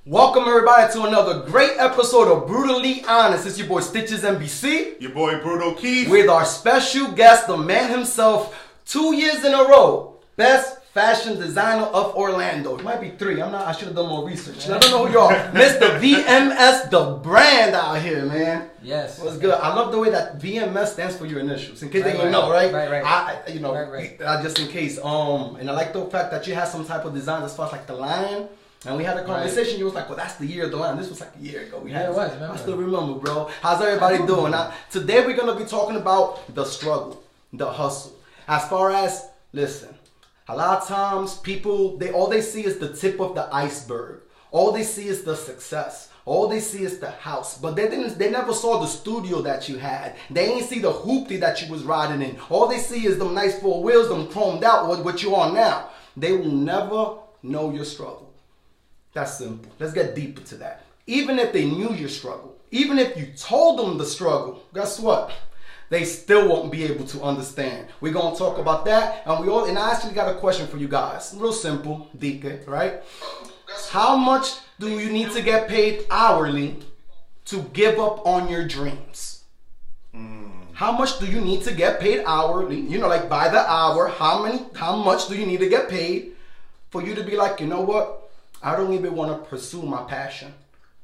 Welcome everybody to another great episode of Brutally Honest. It's your boy Stitches NBC. Your boy Brutal Keith. With our special guest, the man himself, 2 years in a row, best fashion designer of Orlando. It might be 3. I should have done more research. I don't know who you are. Mr. VMS, the brand out here, man. Yes. What's good? I love the way that VMS stands for your initials. In case they don't Right. know, right? Right. Just in case. And I like the fact that you had some type of design as far as like the lion. And we had a conversation. You was like, well, that's the year of the lion. This was like a year ago. I still remember, bro. How's everybody doing? Today we're going to be talking about the struggle, the hustle. As far as, listen, a lot of times people, all they see is the tip of the iceberg. All they see is the success. All they see is the house. But they never saw the studio that you had. They ain't see the hoopty that you was riding in. All they see is them nice 4 wheels, them chromed out, what you on now. They will never know your struggle. That's simple. Let's get deeper to that. Even if they knew your struggle, even if you told them the struggle, guess what? They still won't be able to understand. We're going to talk about that. And I actually got a question for you guys. Real simple, DK, right? How much do you need to get paid hourly to give up on your dreams? How much do you need to get paid hourly? You know, like by the hour, how much do you need to get paid for you to be like, you know what? I don't even want to pursue my passion.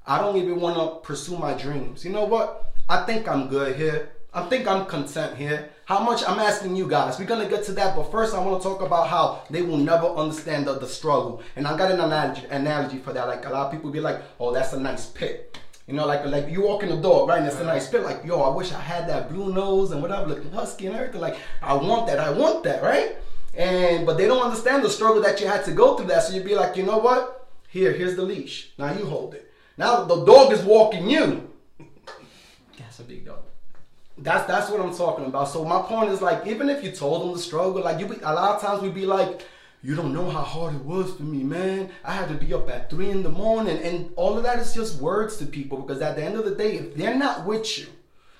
I don't even want to pursue my dreams. You know what? I think I'm good here. I think I'm content here. How much? I'm asking you guys. We're going to get to that. But first, I want to talk about how they will never understand the struggle. And I got an analogy for that. Like a lot of people be like, oh, that's a nice pit. You know, like you walk in the door, right? And it's a nice pit. Like, yo, I wish I had that blue nose and whatever, looking husky and everything. Like, I want that, right? But they don't understand the struggle that you had to go through that. So you'd be like, you know what? Here's the leash. Now you hold it. Now the dog is walking you. That's a big dog. That's what I'm talking about. So my point is like, even if you told them the struggle, like a lot of times we'd be like, you don't know how hard it was for me, man. I had to be up at 3 in the morning. And all of that is just words to people, because at the end of the day, if they're not with you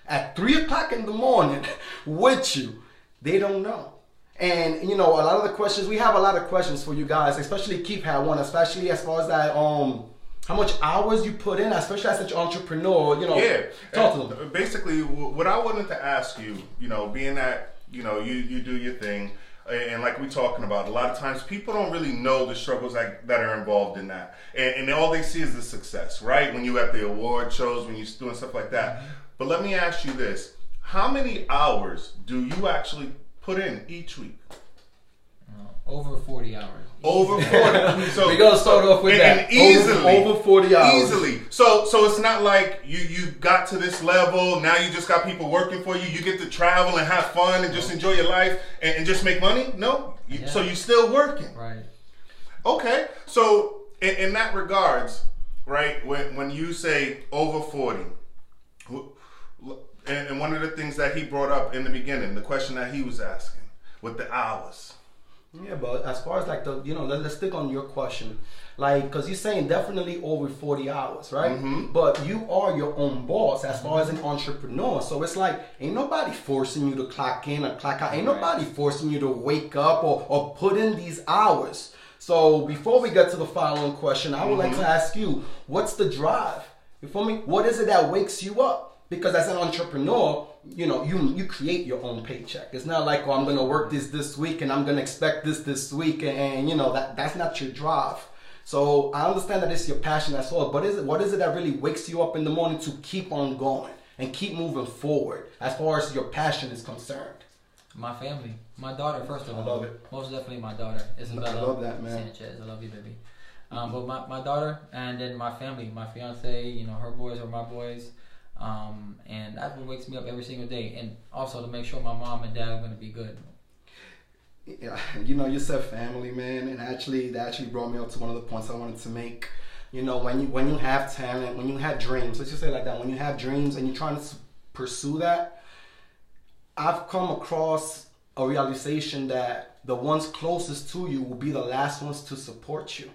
at 3 o'clock in the morning with you, they don't know. And, you know, a lot of the questions, we have a lot of questions for you guys, especially Keith had one, especially as far as that, how much hours you put in, especially as an entrepreneur, you know. Yeah. Talk to them. Basically, what I wanted to ask you, you know, being that, you know, you do your thing, and like we're talking about, a lot of times people don't really know the struggles that are involved in that. And all they see is the success, right? When you at the award shows, when you're doing stuff like that. But let me ask you this. How many hours do you actually put in each week? Over 40 hours. Over 40. So we're gonna start off with that. And easily. Over 40 hours. Easily. So it's not like you got to this level, now you just got people working for you, you get to travel and have fun and just enjoy your life and just make money? No. So you're still working. Right. Okay. So in that regards, right, when you say over 40, and one of the things that he brought up in the beginning, the question that he was asking with the hours. Yeah, but as far as like the, you know, let's stick on your question. Like, because you're saying definitely over 40 hours, right? Mm-hmm. But you are your own boss as far as an entrepreneur. So it's like, ain't nobody forcing you to clock in or clock out. Ain't nobody forcing you to wake up or put in these hours. So before we get to the following question, I would like to ask you, what's the drive? You feel me? What is it that wakes you up? Because as an entrepreneur, you know, you create your own paycheck. It's not like, oh, I'm going to work this week and I'm going to expect this week. And you know, that's not your drive. So I understand that it's your passion, that's all. But what is it that really wakes you up in the morning to keep on going and keep moving forward as far as your passion is concerned? My family. My daughter, first of all. I love it. Most definitely my daughter. Isabella. I love that, man. Sanchez. I love you, baby. But my daughter, and then my family. My fiance, you know, her boys are my boys. And that's what wakes me up every single day, and also to make sure my mom and dad are going to be good. Yeah, you know, you said family, man, and that actually brought me up to one of the points I wanted to make. You know, when you have talent, when you have dreams, let's just say it like that, when you have dreams and you're trying to pursue that, I've come across a realization that the ones closest to you will be the last ones to support you.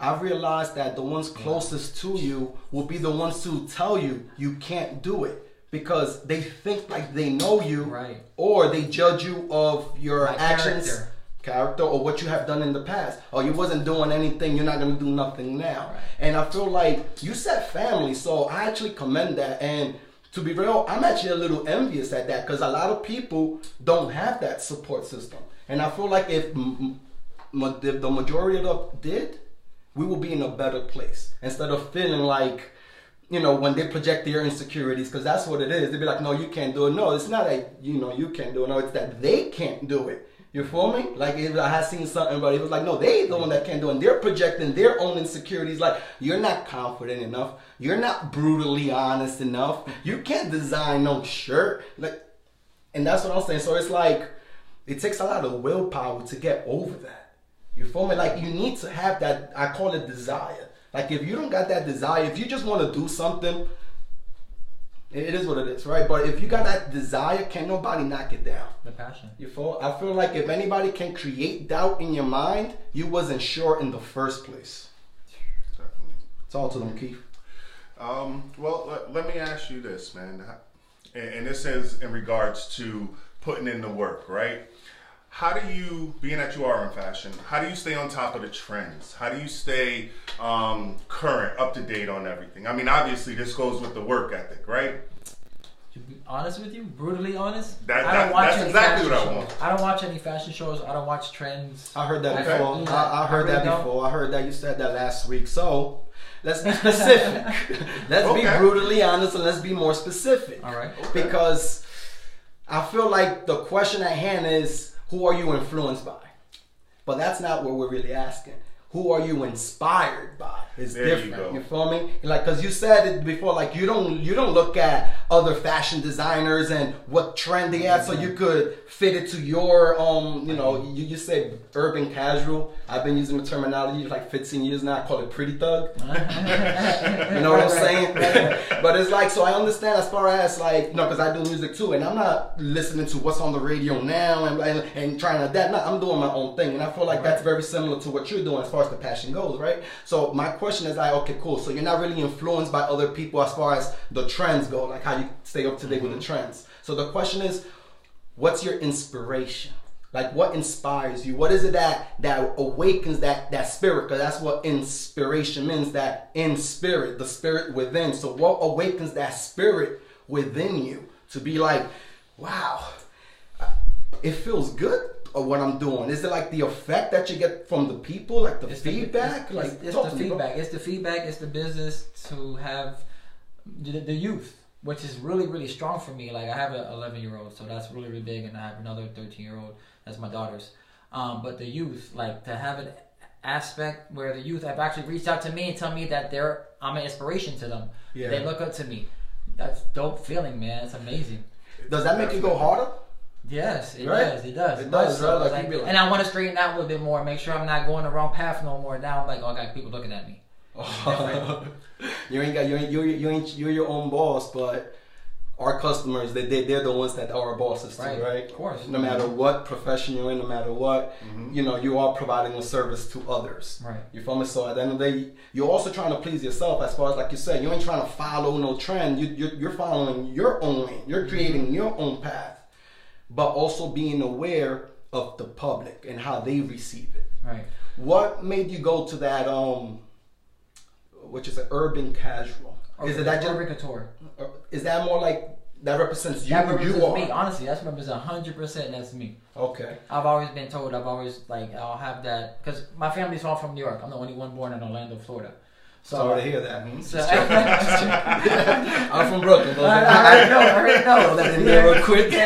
I've realized that the ones closest to you will be the ones to tell you you can't do it because they think like they know you, right, or they judge you of your actions. Character. character or what you have done in the past. Or you wasn't doing anything, you're not going to do nothing now. Right. And I feel like you said family, so I actually commend that. And to be real, I'm actually a little envious at that because a lot of people don't have that support system. And I feel like if the majority of us did, we will be in a better place instead of feeling like, you know, when they project their insecurities, because that's what it is. They'd be like, no, you can't do it. No, it's not that, you know, you can't do it. No, it's that they can't do it. You feel me? Like, I had seen something, but it was like, no, they the one that can't do it. And they're projecting their own insecurities. Like, you're not confident enough. You're not brutally honest enough. You can't design no shirt. Like, and that's what I'm saying. So it's like, it takes a lot of willpower to get over that. You feel me? Like, you need to have that, I call it desire. Like, if you don't got that desire, if you just want to do something, it is what it is, right? But if you got that desire, can't nobody knock it down. The passion. You feel? I feel like if anybody can create doubt in your mind, you wasn't sure in the first place. Definitely. Talk to them, Keith. Well, let me ask you this, man. And this is in regards to putting in the work, right? How do you, being that you are in fashion, how do you stay on top of the trends? How do you stay current, up to date on everything? I mean, obviously, this goes with the work ethic, right? To be honest with you, brutally honest, that's exactly what I want. I don't watch any fashion shows. I don't watch trends. I heard that before. I heard that before. I heard that you said that last week. So let's be specific. Let's be brutally honest and let's be more specific. All right. Okay. Because I feel like the question at hand is, who are you influenced by? But that's not what we're really asking. Who are you inspired by? It's different. You feel me? Like, cause you said it before. Like, you don't look at other fashion designers and what trend they have, so you could fit it to your you know. You say urban casual. I've been using the terminology like 15 years now. I call it pretty thug. You know what I'm saying? But it's like, so I understand as far as like, you know, cause I do music too, and I'm not listening to what's on the radio now and trying to adapt. No, I'm doing my own thing, and I feel like that's very similar to what you're doing as far as the passion goes, right? So my question is like, okay, cool. So you're not really influenced by other people as far as the trends go, like how you stay up to date with the trends. So the question is, what's your inspiration? Like, what inspires you? What is it that awakens that spirit? Because that's what inspiration means, that in spirit, the spirit within. So what awakens that spirit within you to be like, wow, it feels good? Or what I'm doing? Is it like the effect that you get from the people, like the feedback? It's the feedback. It's the feedback. It's the business to have the youth, which is really, really strong for me. Like, I have an 11-year-old, so that's really, really big, and I have another 13-year-old. That's my daughter's. But the youth, like, to have an aspect where the youth have actually reached out to me and tell me that I'm an inspiration to them. Yeah. They look up to me. That's dope feeling, man. It's amazing. Does that make you go harder? Yes, it does. It does. It does, right? Like, and I want to straighten out a little bit more, make sure I'm not going the wrong path no more. Now I'm like, oh, I got people looking at me. You're your own boss, but our customers, they're the ones that are our bosses too, right? Of course. No matter what profession you're in, no matter what, you know, you are providing a service to others. Right. You feel me? So at the end of the day, you're also trying to please yourself. As far as, like you said, you ain't trying to follow no trend. You're following your own lane. You're creating your own path, but also being aware of the public and how they receive it. Right. What made you go to that which is an urban casual? Is it that just urban couture? Is that more like that represents you? That represents you are me. Honestly, that represents 100%. That's me. Okay. I've always been told. I've always I'll have that because my family's all from New York. I'm the only one born in Orlando, Florida. So sorry to hear that. So, I'm from Brooklyn. I already know. That in there real quick. So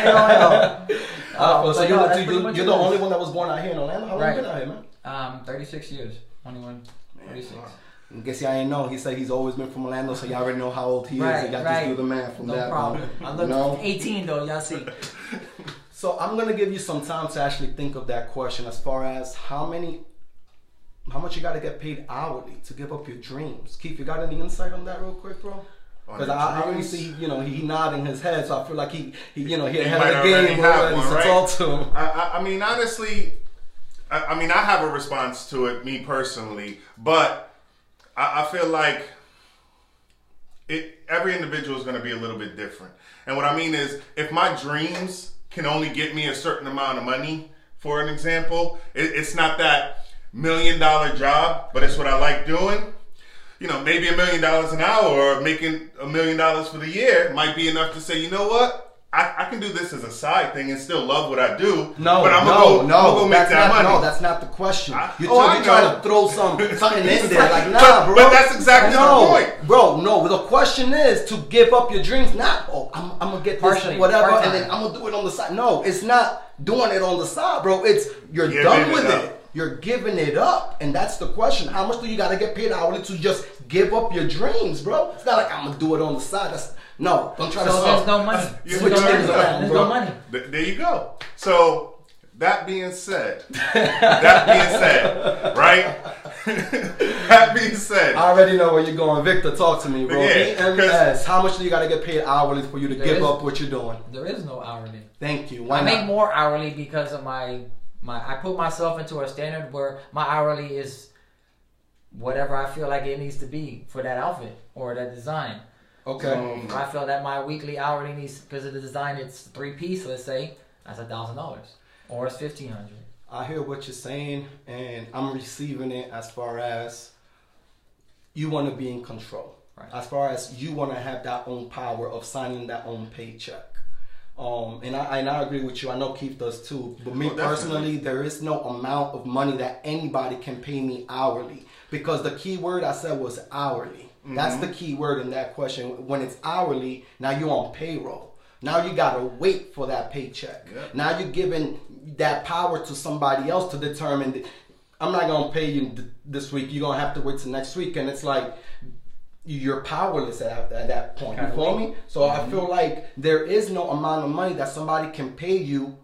you're the only one that was born out here in Orlando. How long have you been out here, man? 36 years. 36. I guess y'all ain't know. He said he's always been from Orlando, so y'all already know how old he is. And y'all just do the math from that. No problem. I look 18 though. Y'all see. So I'm gonna give you some time to actually think of that question as far as how much you got to get paid hourly to give up your dreams. Keith, you got any insight on that real quick, bro? Because I already see, you know, he nodding his head, so I feel like he ahead of the game already, so talk to him. I mean, honestly, I have a response to it, me personally, but I feel like every individual is going to be a little bit different. And what I mean is, if my dreams can only get me a certain amount of money for an example, it's not that $1 million job, but it's what I like doing. You know, maybe $1 million an hour or making $1 million for the year might be enough to say, you know what? I can do this as a side thing and still love what I do. No, but I'm gonna go make that money. No, that's not the question. You're trying to throw something in there. Like, nah, bro. But that's exactly the point. Bro, no. The question is to give up your dreams. Not, I'm going to get this whatever, and then I'm going to do it on the side. No, it's not doing it on the side, bro. It's you're done with it. You're giving it up. And that's the question. How much do you got to get paid hourly to just give up your dreams, bro? It's not like I'm going to do it on the side. No, don't try to solve. There's no money. Switch things around, There's no money. There you go. So that being said, right? That being said, I already know where you're going. Victor, talk to me, bro. Yeah, EMS, how much do you got to get paid hourly for you to give up what you're doing? There is no hourly. Thank you. I make more hourly because of my. I put myself into a standard where my hourly is whatever I feel like it needs to be for that outfit or that design. Okay. So if I feel that my weekly hourly needs, because of the design, it's 3-piece, let's say, that's $1,000 or it's $1,500. I hear what you're saying, and I'm receiving it as far as you want to be in control. Right. As far as you want to have that own power of signing that own paycheck. And I agree with you. I know Keith does too. But me personally, there is no amount of money that anybody can pay me hourly. Because the key word I said was hourly. Mm-hmm. That's the key word in that question. When it's hourly, now you're on payroll. Now you got to wait for that paycheck. Yep. Now you're giving that power to somebody else to determine, I'm not going to pay you this week. You're going to have to wait till next week. And it's like, you're powerless at that point. You feel me? So I feel like there is no amount of money that somebody can pay you.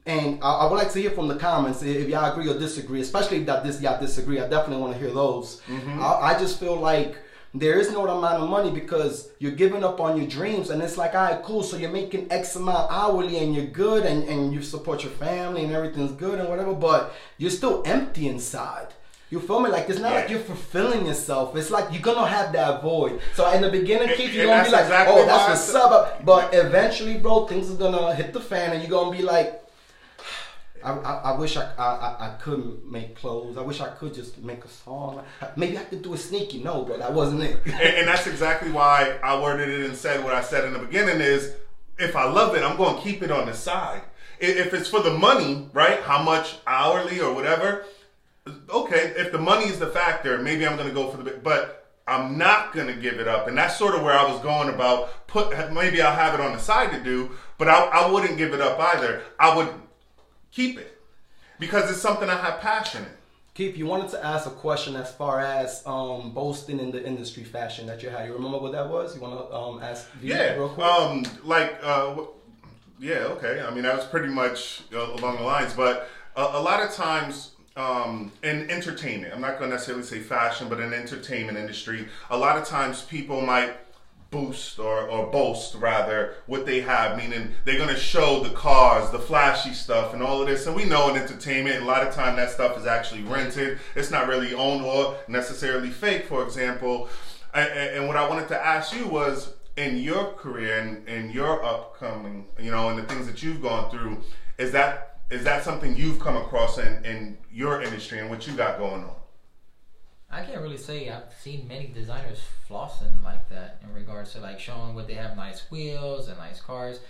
And I would like to hear from the comments if y'all agree or disagree, especially if y'all disagree. I definitely want to hear those. Mm-hmm. I just feel like there is no amount of money because you're giving up on your dreams, and it's like, all right, cool, so you're making X amount hourly and you're good and you support your family and everything's good and whatever, but you're still empty inside. You feel me? Like, it's not like you're fulfilling yourself. It's like you're going to have that void. So in the beginning, Keith, you're going to be like, oh, that's what's up. But eventually, bro, things are going to hit the fan and you're going to be like, I wish I could make clothes. I wish I could just make a song. Maybe I could do a sneaky. No, bro, that wasn't it. and that's exactly why I worded it and said what I said in the beginning is, if I love it, I'm going to keep it on the side. If it's for the money, right, how much hourly or whatever, okay, if the money is the factor, maybe I'm going to go for the bit. But I'm not going to give it up. And that's sort of where I was going about, maybe I'll have it on the side to do, but I wouldn't give it up either. I would keep it because it's something I have passion in. Keith, you wanted to ask a question as far as boasting in the industry fashion that you had. You remember what that was? You want to ask real quick? Yeah, okay. I mean, that was pretty much along the lines, but a lot of times in entertainment, I'm not going to necessarily say fashion, but in entertainment industry, a lot of times people might boost or boast rather what they have, meaning they're going to show the cars, the flashy stuff and all of this. And we know in entertainment, a lot of time that stuff is actually rented. It's not really owned or necessarily fake, for example. And what I wanted to ask you was, in your career and in your upcoming, and the things that you've gone through, is that something you've come across in your industry and what you got going on? I can't really say I've seen many designers flossing like that in regards to like showing what they have, nice wheels and nice cars.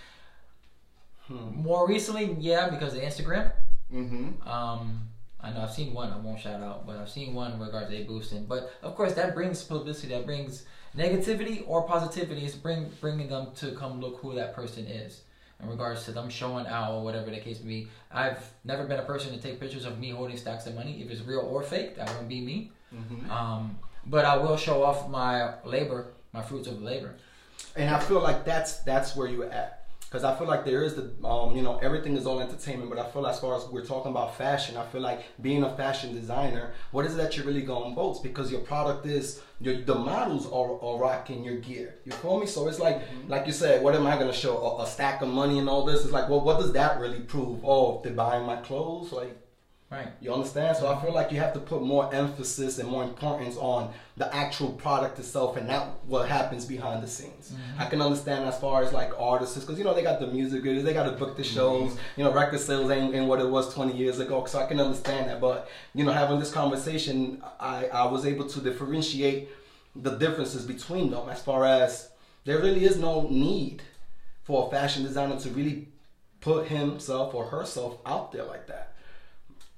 More recently, yeah, because of Instagram. Mm-hmm. I know I've seen one, I won't shout out, but I've seen one in regards to boosting. But of course that brings publicity, that brings negativity or positivity. It's bringing them to come look who that person is. In regards to them showing out or whatever the case may be. I've never been a person to take pictures of me holding stacks of money. If it's real or fake, that won't be me. Mm-hmm. But I will show off my labor, my fruits of labor. And I feel like that's where you're at. Because I feel like there is everything is all entertainment, but I feel as far as we're talking about fashion, I feel like being a fashion designer, what is it that you're really going to boast? Because your product is, the models are rocking your gear. You feel me? So it's like, like you said, what am I going to show? A stack of money and all this? It's like, well, what does that really prove? Oh, if they're buying my clothes? Like, Right. You understand? So I feel like you have to put more emphasis and more importance on the actual product itself and not what happens behind the scenes. I can understand as far as like artists, because you know they got the music videos, they got to book the shows. You know, record sales ain't what it was 20 years ago, so I can understand that. But you know, having this conversation, I was able to differentiate the differences between them as far as there really is no need for a fashion designer to really put himself or herself out there like that.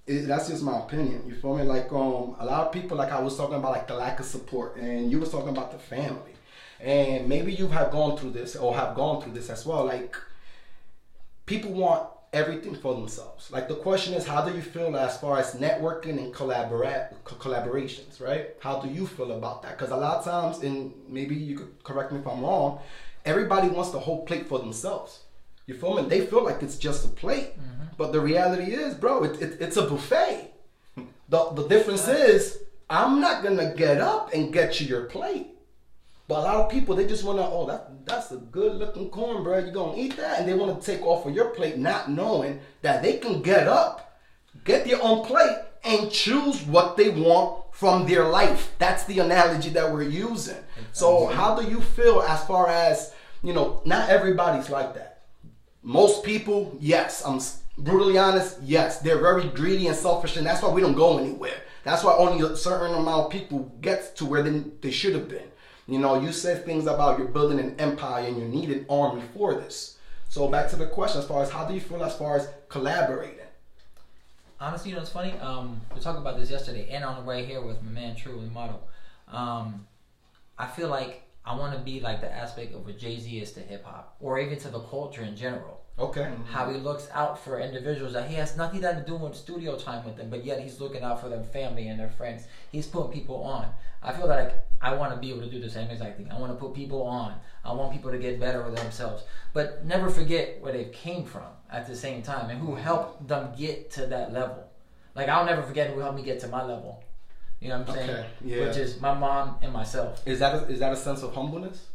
That's just my opinion. You feel me? Like a lot of people, like I was talking about, like the lack of support, and you was talking about the family, and maybe you have gone through this or have gone through this as well. Like people want everything for themselves. Like the question is, how do you feel as far as networking and collaborations, right? How do you feel about that? Because a lot of times, and maybe you could correct me if I'm wrong, everybody wants the whole plate for themselves. You feel me? They feel like it's just a plate. But the reality is, bro, it's a buffet. The difference is, I'm not going to get up and get you your plate. But a lot of people, they just want to, oh, that's a good looking cornbread. You're going to eat that? And they want to take off of your plate, not knowing that they can get up, get their own plate, and choose what they want from their life. That's the analogy that we're using. So how do you feel as far as, you know, not everybody's like that. Most people, yes, I'm brutally honest, yes, they're very greedy and selfish, and that's why we don't go anywhere. That's why only a certain amount of people get to where they should have been. You know, you said things about you're building an empire and you need an army for this. So back to the question, as far as how do you feel as far as collaborating? Honestly, you know, it's funny. We talked about this yesterday and on the way here with my man True, the model. I feel like I want to be like the aspect of what Jay-Z is to hip hop, or even to the culture in general. Okay. How he looks out for individuals that he has nothing to do with studio time with them, but yet he's looking out for their family and their friends. He's putting people on. I feel like I want to be able to do the same exact thing. I want to put people on. I want people to get better with themselves, but never forget where they came from at the same time and who helped them get to that level. Like I'll never forget who helped me get to my level. You know what I'm saying? Okay. Yeah. Which is my mom and myself. Is that a sense of humbleness?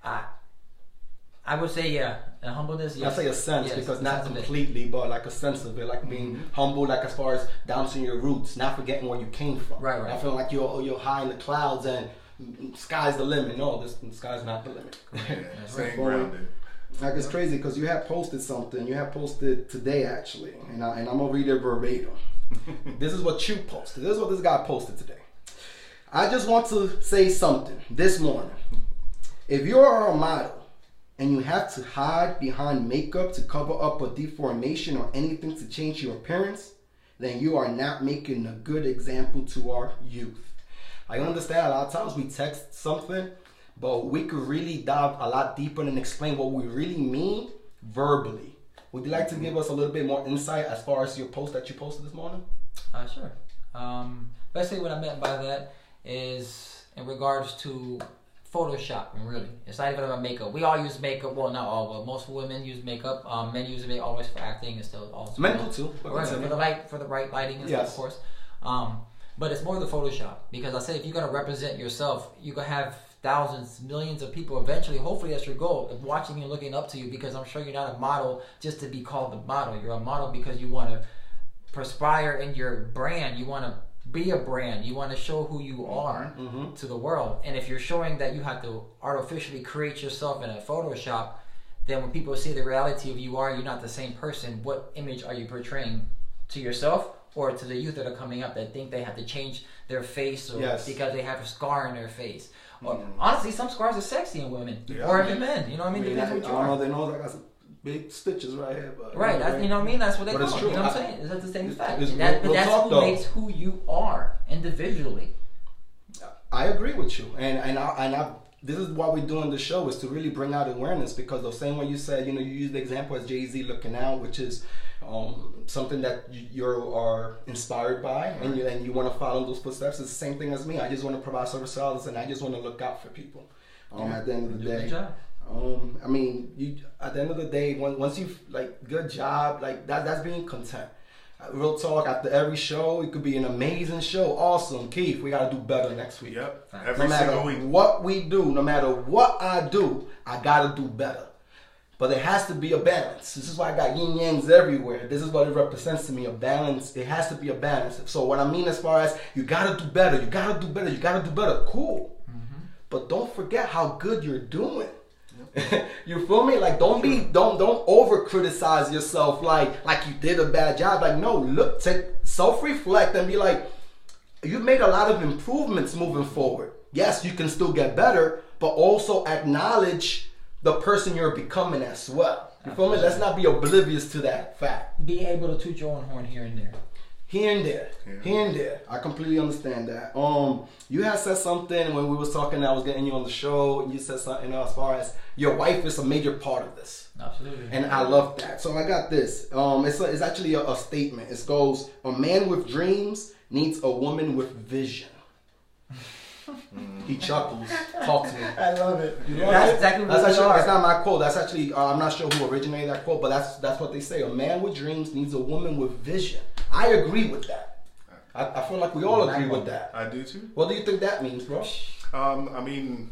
I would say, yeah, a humbleness. Yes. I say a sense, yes, because not completely, but like a sense of it, like being humble, like as far as down to your roots, not forgetting where you came from. Right. I feel like you're high in the clouds and sky's the limit. No, the sky's not the limit. Staying grounded. Like it's crazy because you have posted something. You have posted today actually, and I'm gonna read it verbatim. This is what you posted. This is what this guy posted today. I just want to say something this morning. If you are a model and you have to hide behind makeup to cover up a deformation or anything to change your appearance, then you are not making a good example to our youth. I understand a lot of times we text something, but we could really dive a lot deeper and explain what we really mean verbally. Would you like to give us a little bit more insight as far as your post that you posted this morning? Sure. Basically what I meant by that is in regards to Photoshopping, really. It's not even about makeup. We all use makeup. Well, not all, but most women use makeup. Men use it always for acting and still also. Men do too. Right, for the right lighting and stuff, of course. But it's more the Photoshop, because I said if you're gonna represent yourself, you gonna have thousands, millions of people eventually. Hopefully, that's your goal of watching you, looking up to you. Because I'm sure you're not a model just to be called a model. You're a model because you want to perspire in your brand. You want to be a brand. You want to show who you are to the world. And if you're showing that you have to artificially create yourself in a Photoshop, then when people see the reality of you're not the same person. What image are you portraying to yourself or to the youth that are coming up that think they have to change their face or because they have a scar in their face? Or, honestly, some scars are sexy in women or in men. You know what I mean? Depends what you are. I don't know. They know I got some big stitches right here. But right. That's, you know what I mean? That's what they call it. You know what I'm saying? That's the same fact. But that's who makes who you are individually. I agree with you, and I this is why we're doing the show, is to really bring out awareness, because the same way you said, you use the example as Jay-Z looking out, which is something that you are inspired by, and you want to follow those footsteps. It's the same thing as me. I just want to provide service to others, and I just want to look out for people. At the end of the day, I mean, at the end of the day, once you good job, that's being content. Real talk, after every show, it could be an amazing show. Awesome. Keith, we got to do better next week. Yep. No matter what we do, no matter what I do, I got to do better. But there has to be a balance. This is why I got yin yangs everywhere. This is what it represents to me, a balance. It has to be a balance. So what I mean as far as you gotta do better, you gotta do better, you gotta do better. Cool. Mm-hmm. But don't forget how good you're doing. You feel me? Like don't over criticize yourself like you did a bad job. Like no, look, self-reflect and be like, you've made a lot of improvements moving forward. Yes, you can still get better, but also acknowledge the person you're becoming as well. You feel me? Let's not be oblivious to that fact. Be able to toot your own horn here and there. Here and there. Yeah. Here and there. I completely understand that. You had said something when we was talking, I was getting you on the show, and you said something as far as your wife is a major part of this. Absolutely. And I love that. So I got this. It's actually a statement. It goes, a man with dreams needs a woman with vision. He chuckles, talks to me. I love it. That's exactly what that's not my quote. That's actually, I'm not sure who originated that quote, but that's what they say. A man with dreams needs a woman with vision. I agree with that. I feel like we all agree with that. I do too. What do you think that means, bro? I mean,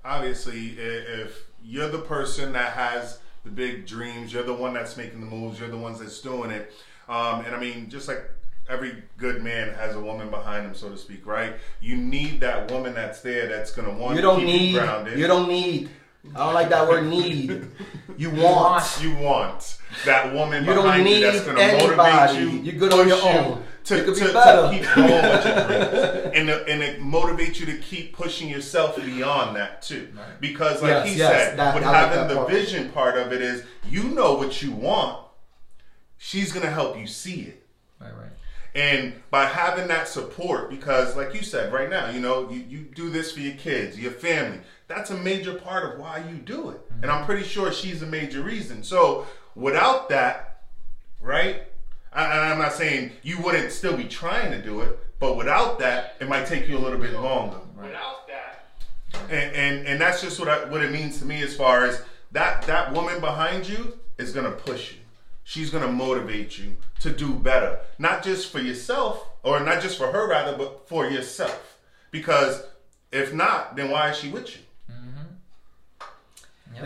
obviously, if you're the person that has the big dreams, you're the one that's making the moves, you're the ones that's doing it. And I mean, just like every good man has a woman behind him, so to speak, right? You need that woman that's there that's going to want to keep you grounded. You don't need. I don't like that word need. You want. You want that woman behind you that's going to motivate you. You're good on your own. To keep going with your dreams. And it motivates you to keep pushing yourself beyond that too. Right. Because like he said, with having the vision part of it is, you know what you want. She's going to help you see it. Right. And by having that support, because like you said right now, you know, you do this for your kids, your family. That's a major part of why you do it. Mm-hmm. And I'm pretty sure she's a major reason. So without that, right? I'm not saying you wouldn't still be trying to do it, but without that, it might take you a little bit longer. Right. Without that. And that's just what it means to me as far as that woman behind you is going to push you. She's going to motivate you to do better. Not just for yourself, or not just for her rather, but for yourself. Because if not, then why is she with you? Mm-hmm.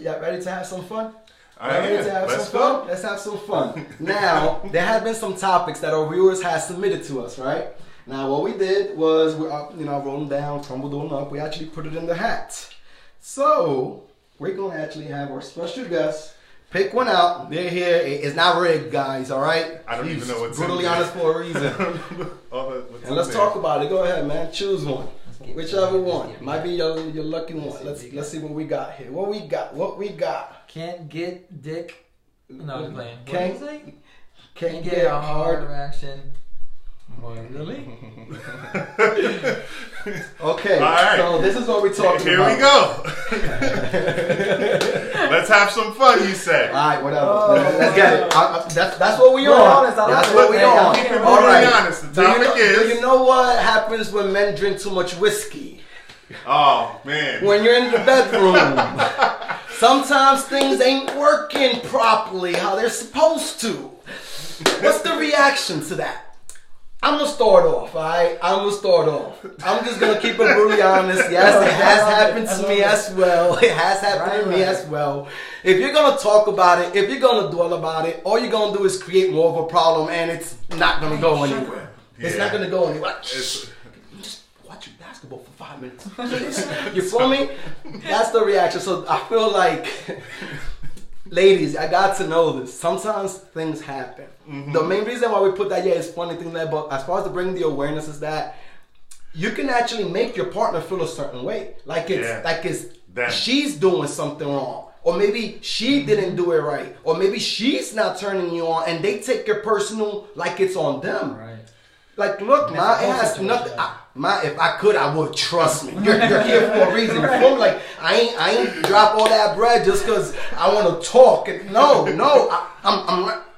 You ready to have some fun? Let's go. Let's have some fun. Now, there have been some topics that our viewers have submitted to us, right? Now, what we did was, we wrote them down, crumbled them up. We actually put it in the hat. So, we're going to actually have our special guest pick one out. They're here. It's not rigged, guys, all right? I don't even know what's brutally honest for a reason. And let's talk about it. Go ahead, man. Choose one. Whichever one. Might be your lucky one. Let's see what we got here. What we got? Can't get dick. No, I'm playing. Can't get a hard reaction. Really? Okay, right. So this is what we're talking Here about. we go. Let's have some fun, you said. All right, whatever. Let's get it. That's what we on. That's what we on. All right. Honest. The topic is. Do you know what happens when men drink too much whiskey? Oh, man. When you're in the bedroom. Sometimes things ain't working properly how they're supposed to. What's the reaction to that? I'm going to start off, all right? I'm just going to keep it brutally honest. Yes, it has happened to me as well. It has happened to me as well. If you're going to talk about it, if you're going to dwell about it, all you're going to do is create more of a problem, and it's not going to go anywhere. Yeah. It's not going to go anywhere. Just watch basketball for 5 minutes. You feel me? That's the reaction. So I feel like... Ladies, I got to know this. Sometimes things happen. Mm-hmm. The main reason why we put that is funny thing there, but as far as to bring the awareness is that you can actually make your partner feel a certain way. She's doing something wrong. Or maybe she didn't do it right. Or maybe she's not turning you on and they take it personal like it's on them. Right. Like, look, Ma, it has nothing. If I could, I would. Trust me. You're here for a reason. You feel me? Like, I ain't drop all that bread just because I want to talk. No.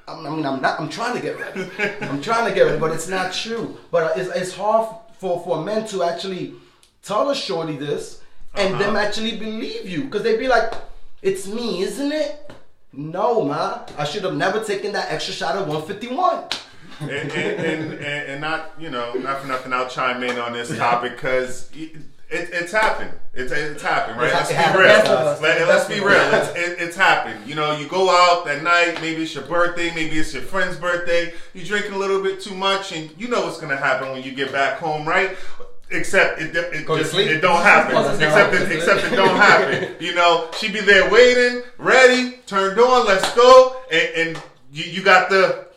I'm trying to get ready. But it's not true. But it's hard for men to actually tell a shorty this and them actually believe you. Because they be like, it's me, isn't it? No, Ma. I should have never taken that extra shot of 151. and not, not for nothing, I'll chime in on this topic because It's happened. It's happened, right? Let's be real. It's happened. You know, you go out that night. Maybe it's your birthday. Maybe it's your friend's birthday. You drink a little bit too much, and you know what's gonna happen when you get back home, right? Except it don't happen. Except it don't happen. You know, she be there waiting, ready, turned on. Let's go, and you got the.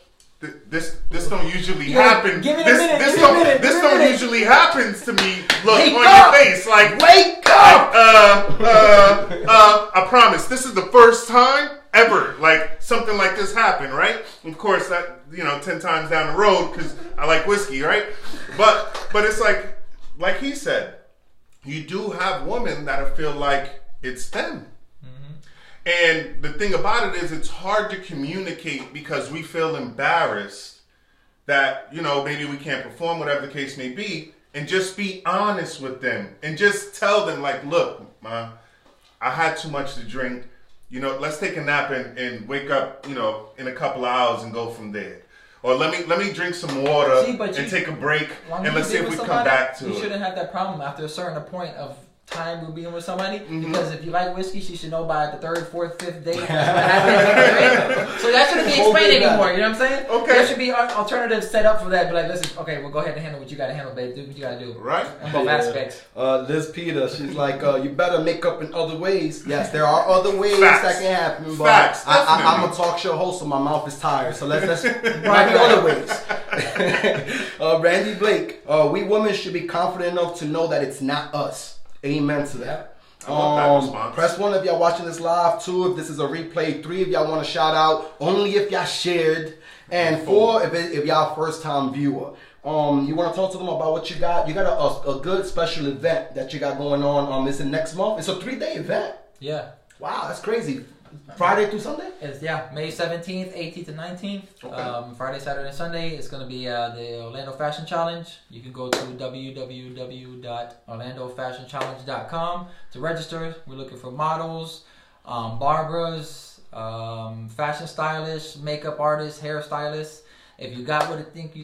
This don't usually happen. This don't usually happens to me. Look on your face, like wake up. I promise, this is the first time ever like something like this happened, right? Of course, that 10 times down the road because I like whiskey, right? But it's like he said, you do have women that feel like it's them. And the thing about it is it's hard to communicate because we feel embarrassed that, maybe we can't perform, whatever the case may be, and just be honest with them and just tell them like, look, ma, I had too much to drink. Let's take a nap and wake up, in a couple of hours and go from there. Or let me drink some water and take a break and let's see if we come back to it. You shouldn't have that problem after a certain point of time with being with somebody, because if you like whiskey, she should know by the 3rd, 4th, 5th day what happened. So that shouldn't be explained anymore. You know what I'm saying? Okay. There should be alternatives set up for that. But like, listen, okay, well, go ahead and handle what you got to handle, babe. Do what you got to do. Right. In both aspects. Liz Peter, she's like, you better make up in other ways. Yes, there are other ways that can happen. But I'm a talk show host, so my mouth is tired. So let's try the other ways. Randy Blake, we women should be confident enough to know that it's not us. Amen to that. Press 1 if y'all watching this live. 2 if this is a replay. 3 if y'all want to shout out. Only if y'all shared. And 4 if y'all first time viewer. You want to talk to them about what you got? You got a good special event that you got going on. It's in next month. It's a 3-day event. Yeah. Wow, that's crazy. Friday through Sunday? It's May 17th, 18th, and 19th. Okay. Friday, Saturday, and Sunday. It's going to be the Orlando Fashion Challenge. You can go to www.orlandofashionchallenge.com to register. We're looking for models, barbers, fashion stylists, makeup artists, hairstylists. If you got what it thinks,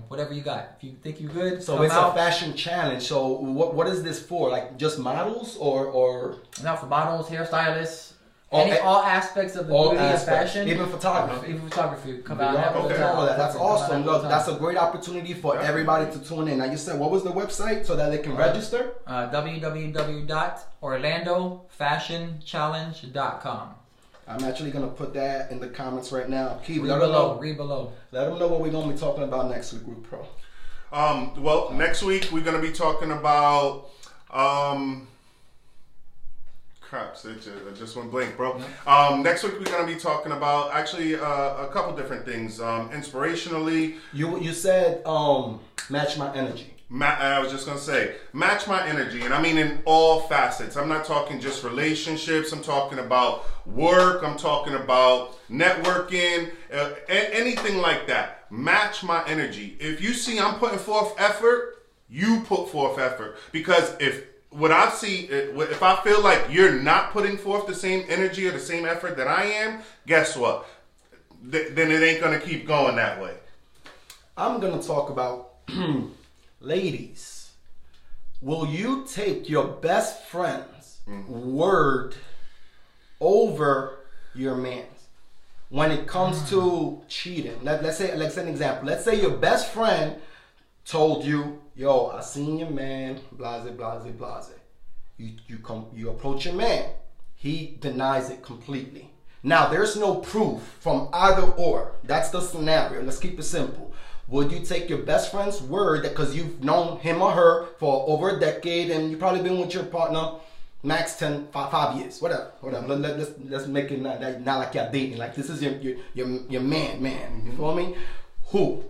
whatever you got. If you think you're good, so it's a fashion challenge. So what is this for? Like just models or? Not for models, hairstylists, all aspects of the beauty of fashion, even photography. Come out and have a good time. That's awesome. Look, that's a great opportunity for everybody to tune in. Now you said, what was the website so that they can register? www.orlandofashionchallenge.com. I'm actually going to put that in the comments right now. Key, read below. Let them know what we're going to be talking about next week, Group Pro. Next week we're going to be talking about... Crap, I just went blank, bro. Next week we're going to be talking about actually a couple different things. Inspirationally... You said match my energy. I was just going to say, match my energy. And I mean in all facets. I'm not talking just relationships. I'm talking about work. I'm talking about networking. Anything like that. Match my energy. If you see I'm putting forth effort, you put forth effort. Because if I feel like you're not putting forth the same energy or the same effort that I am, guess what? Then it ain't going to keep going that way. I'm going to talk about... Ladies, will you take your best friend's word over your man's when it comes to cheating? Let's say an example. Let's say your best friend told you, yo, I seen your man, blase, blase, blase. You approach your man. He denies it completely. Now, there's no proof from either or. That's the scenario. Let's keep it simple. Would you take your best friend's word because you've known him or her for over a decade and you've probably been with your partner max 5 years, whatever. Let's make it not like you're dating. Like this is your man. You feel me? Who?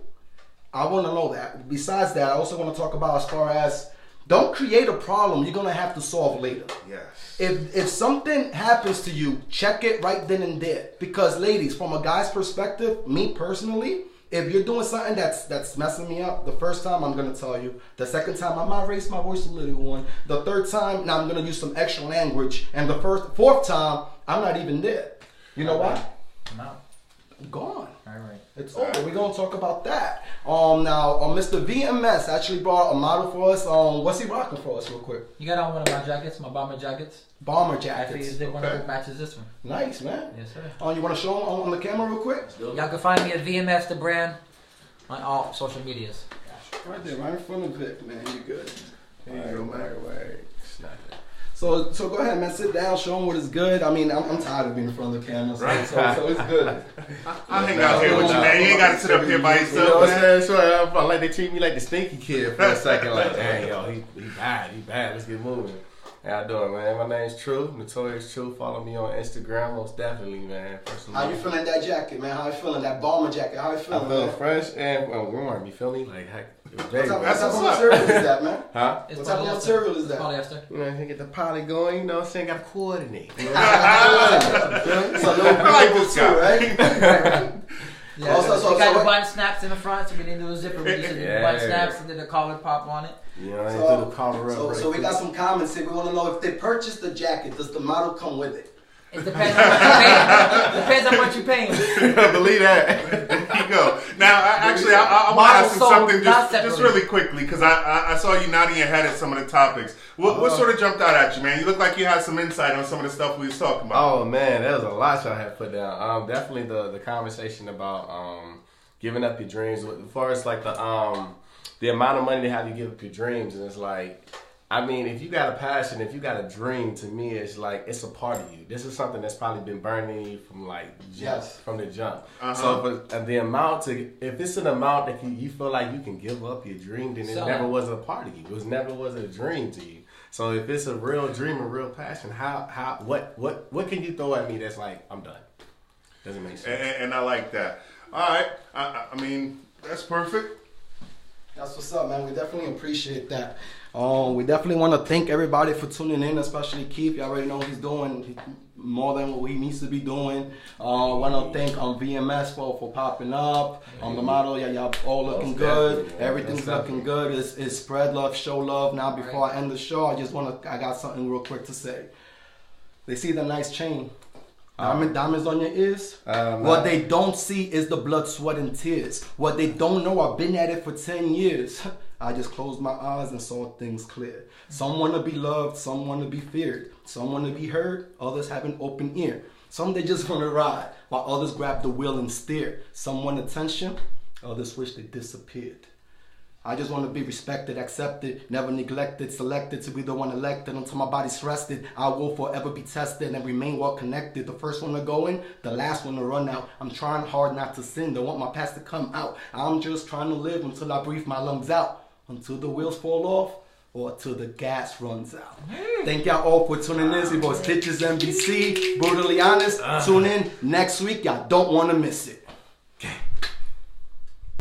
I want to know that. Besides that, I also want to talk about as far as don't create a problem you're gonna have to solve later. Yes. If something happens to you, check it right then and there. Because ladies, from a guy's perspective, me personally. If you're doing something that's messing me up, the first time I'm gonna tell you. The second time I might raise my voice a little one. The third time, now I'm gonna use some extra language. And the fourth time, I'm not even there. You know why? I'm out. I'm gone. All right. It's over. We're gonna talk about that. Now, Mr. VMS actually brought a model for us. What's he rocking for us, real quick? You got on one of my jackets, my bomber jackets. Bomber I jackets. figured one of them matches this one. Nice, man. Yes, sir. You want to show them on the camera real quick? Y'all can find me at VMS the brand on all social medias. Right there, right in front of Vic, man. You good? There you go, man. So go ahead, man. Sit down. Show them what is good. I mean, I'm tired of being in front of the camera, so it's good. I'll hang out here with you, man. You ain't got to sit up here by yourself, you know what I'm man. saying? So I felt like they treat me like the stinky kid for a second. Like, dang, yo, he bad. Let's get moving. How y'all doing, man? My name's True, Notorious True. Follow me on Instagram, most definitely, man. How you feeling that jacket, man? How you feeling that bomber jacket? How you feeling? I feel fresh and warm. You feel me? Like, heck, what type of material is that, man? Huh? It's what type of material is that? Polyester. You know, you get the poly going. You know what I'm saying? Got to coordinate. You know So I like this guy, right? Yeah, so got the button snaps in the front, so we didn't do a zipper. We just did the button snaps and did the collar pop on it. You know, I did the collar up. So we got some comments here. We want to know if they purchase the jacket, does the model come with it? It depends on what you're paying. Depends on what you're paying. Believe that. There you go. Now, I want to ask you something just really quickly, because I saw you nodding your head at some of the topics. What sort of jumped out at you, man? You look like you had some insight on some of the stuff we was talking about. Oh, man, there was a lot y'all had put down. Definitely the conversation about giving up your dreams. As far as like the amount of money to have you give up your dreams, and it's like, I mean, if you got a passion, if you got a dream, to me, it's like, it's a part of you. This is something that's probably been burning you from from the jump. So if the amount if it's an amount that you feel like you can give up your dream, then it never was a part of you. It never was a dream to you. So if it's a real dream, a real passion, what can you throw at me that's like, I'm done? Doesn't make sense. And I like that. All right. I mean, that's perfect. That's what's up, man. We definitely appreciate that. We definitely want to thank everybody for tuning in, especially Keith. You already know he's doing more than what he needs to be doing. Want to thank VMS for popping up. The model, y'all all looking good. Everything's looking good. It's spread love, show love. Now, before I end the show, I got something real quick to say. They see the nice chain. Diamonds on your ears. What they don't see is the blood, sweat, and tears. What they don't know, I've been at it for 10 years. I just closed my eyes and saw things clear. Some want to be loved, some want to be feared. Some want to be heard, others have an open ear. Some they just want to ride, while others grab the wheel and steer. Some want attention, others wish they disappeared. I just want to be respected, accepted, never neglected, selected to be the one elected. Until my body's rested, I will forever be tested and remain well connected. The first one to go in, the last one to run out. I'm trying hard not to sin, don't want my past to come out. I'm just trying to live until I breathe my lungs out. Until the wheels fall off or till the gas runs out. Thank y'all all for tuning in. It's your boys, Stitches NBC, Brutally Honest. Tune in next week. Y'all don't want to miss it.